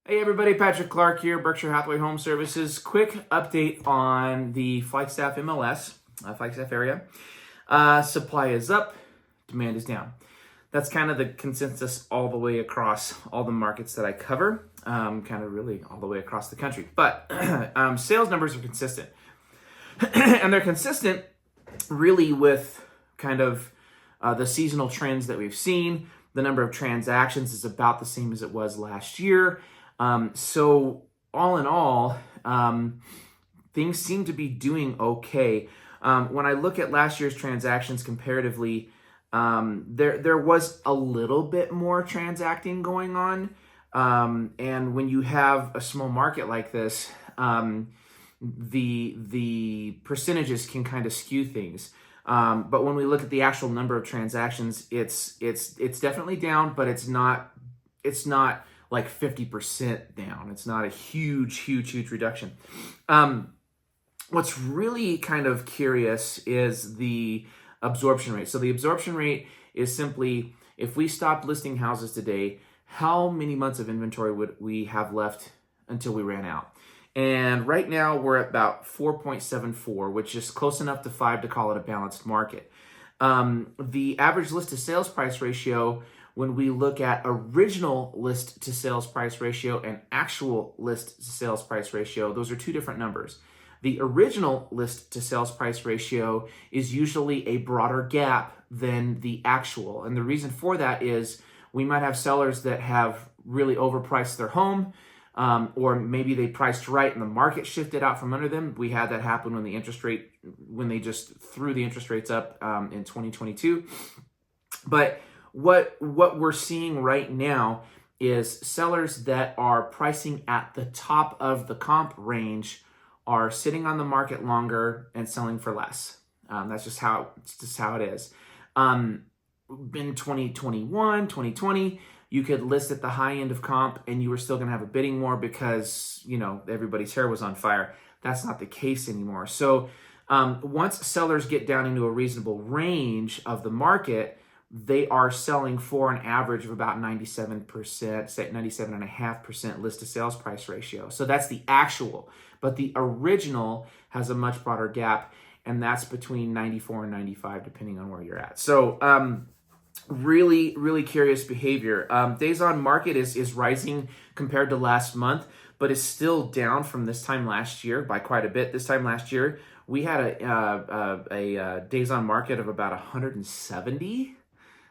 Hey everybody, Patrick Clark here, Berkshire Hathaway Home Services. Quick update on the Flagstaff MLS, Flagstaff area. Supply is up, demand is down. That's kind of the consensus all the way across all the markets that I cover, kind of really all the way across the country. But sales numbers are consistent. And they're consistent really with kind of the seasonal trends that we've seen. The number of transactions is about the same as it was last year. So all in all, things seem to be doing okay. When I look at last year's transactions comparatively, there was a little bit more transacting going on. And when you have a small market like this, the percentages can kind of skew things. But when we look at the actual number of transactions, it's definitely down, but it's not like 50% down. It's not a huge reduction. What's really kind of curious is the absorption rate. So the absorption rate is simply, if we stopped listing houses today, how many months of inventory would we have left until we ran out? And right now we're at about 4.74, which is close enough to 5 to call it a balanced market. The average list to sales price ratio, when we look at original list to sales price ratio and actual list to sales price ratio, those are two different numbers. The original list to sales price ratio is usually a broader gap than the actual. And the reason for that is we might have sellers that have really overpriced their home, or maybe they priced right and the market shifted out from under them. We had that happen when they just threw the interest rates up in 2022. But what we're seeing right now is sellers that are pricing at the top of the comp range are sitting on the market longer and selling for less. That's just how it is. In 2021, 2020, you could list at the high end of comp and you were still going to have a bidding war because, everybody's hair was on fire. That's not the case anymore. So once sellers get down into a reasonable range of the market, they are selling for an average of about 97%, 97.5% list to sales price ratio. So that's the actual, but the original has a much broader gap, and that's between 94 and 95, depending on where you're at. So really curious behavior. Days on market is rising compared to last month, but is still down from this time last year by quite a bit. This time last year, we had a days on market of about 170.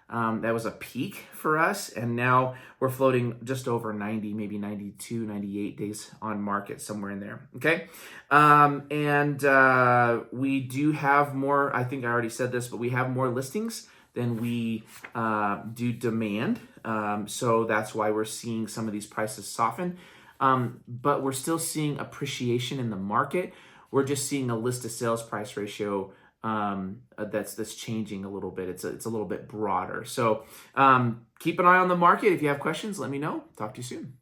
That was a peak for us, and now we're floating just over 90, maybe 92, 98 days on market, somewhere in there, okay? We do have more, I think I already said this, but we have more listings than we do demand, so that's why we're seeing some of these prices soften, but we're still seeing appreciation in the market. We're just seeing a list to sales price ratio that's changing a little bit. It's a little bit broader. So keep an eye on the market. If you have questions, let me know. Talk to you soon.